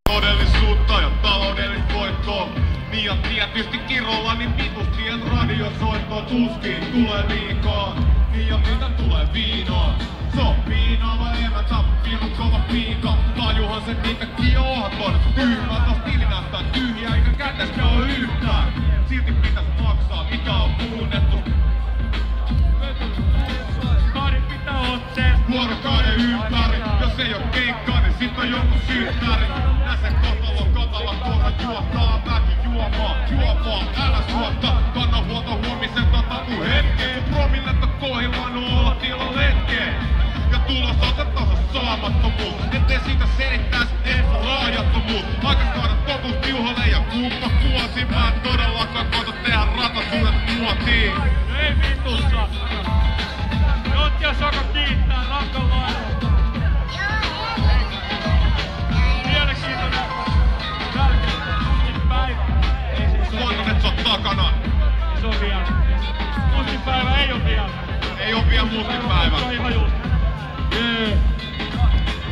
Todellisuutta ja taloudellista voittoa. Niin ja tietysti kirolla, niin vitustien radiosoittoa tuskin tulee liikaa. Niin ja mitä tulee viinaa? Se on piinaava emätä, viinut kova piika. Tajuhan se niitäkin ohton. Tyhmä taas tili näyttää tyhjää, eikä kätestä oo yhtään. Silti pitäis maksaa, mitä on muunnettu. Kaari pitää ottees. Vuorokauden ympäri, jos ei oo keikkaa, niin sit on joku syyttäri. Näsen kotalo, tuolla juottaa väki juomaa, älä suotta. Kanna huolta huomisen taku hetkeen. Promillet on kohillaan olla tilalla hetkeen. Ja tulos on se taso saamattomuus. Ettei siitä selittäis edes laajattomuus. Aika saada totuus tiuhalle ja kuuppa kuosi. Mä en todellakaan koita tehdä ratasuudet muotiin. Ei vitussa. Jotti ja Soko kiittää Rakkalaan. Mielenkiintoinen. Mustipäivä. Luonnon et sä oot takana. Se on vielä. Mustipäivä ei oo vielä. Ei oo vielä mustipäivä. Se on ihan just. Jee.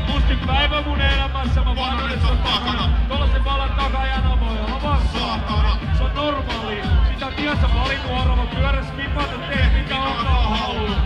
Mustipäivä mun elämässä. Mä Luonnon et sä oot takana. Tollasen vallan takajana voi olla vaksaa. Saatana. Se on normaali. Sitä tiesä valinnut arvo. Pyörä skipata teet mikä onkaan haluu.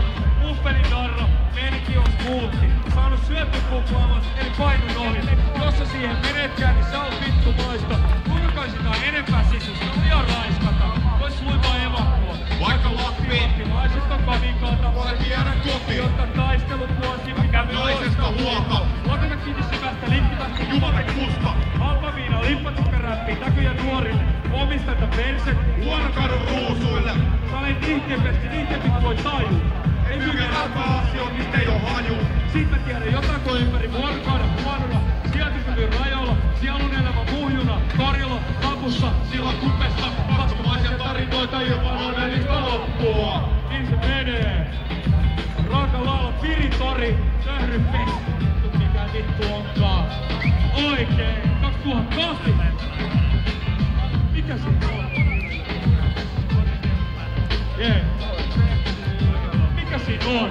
Muffeli darra. Meininki on smoothi. Saanut syöttökuplaamas eli painun ohi. Jos sä siihen menetkään, niin sä oot vittumaista. Kuinka kai sitä on enempää sisusta? Liian raiskata. Vois luiva evakkoa. Vaikka Lappiin. Lappilaisista kavikata. Voi viedä kotiin. Jotta taistelut vuosi mikä me Naisesta huolta. Lakata kiinni syvästä linkkivästä. Jumalan kusta. Halpa viina, lippatukkarappii, näkyjä nuorille. Omisteta perse. Vuorokadun ruusuille. Sä olet niihteenpesti, niihteenpit voi tajua. Ei myykin lämpää asioon, mistä ei oo haju. Sit mä tiedän jotain kun ympäri vuorokauden huonolla. Sieltä rajoilla, sielun elämä muhjuna. Karjala, lapussa, silloin kupesta. Paskomaisia tarinoita ilman onnellista loppua. Niin se menee. Raakalaalla Piritori, Söhrypesti. Mikä vittu onkaan? Oikein, 2008. Mikä se on? Jee. Mikä siinä on?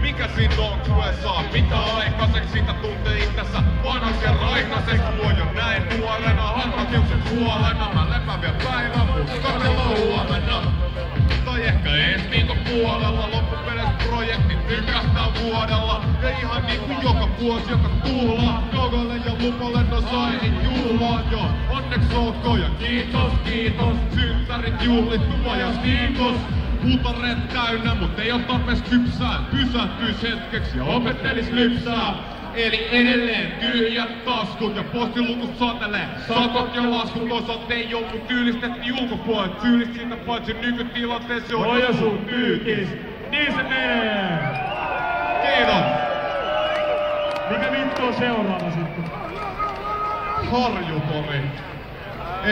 Mikä siitä on, kun ei saa mitä aikaiseksi, siitä tuntee itsessä vanhasen raikaseks. Luo jo näin nuorena, harrakiukset huolena. Mä lepään vielä päivän, muskarella huomenna. Tai ehkä ees viikon puolella, loppupeleissä projektit tykästää vuodella. Ja ihan niinku joka vuosi, joka tuhlaa. Gogolle ja lupalle no saihin juhlaan jo. Onneks olkoon ja kiitos, kiitos. Synttärit juhlittu ajas viikos. Putareet täynnä, mut ei oo tarpees kypsää. Pysähtyis hetkeksi ja opettelis lypsää. Eli edelleen tyhjät taskut ja postilukut satelee. Sakot ja laskut osat ei oo, mut tyyllistettiin ulkopuolet. Syyllis siitä paitsi nykytilanteessa on Oja sun tyytis. Niin se menee. Kiitos. Mikä vittu on seuraava sitten? Harjutori.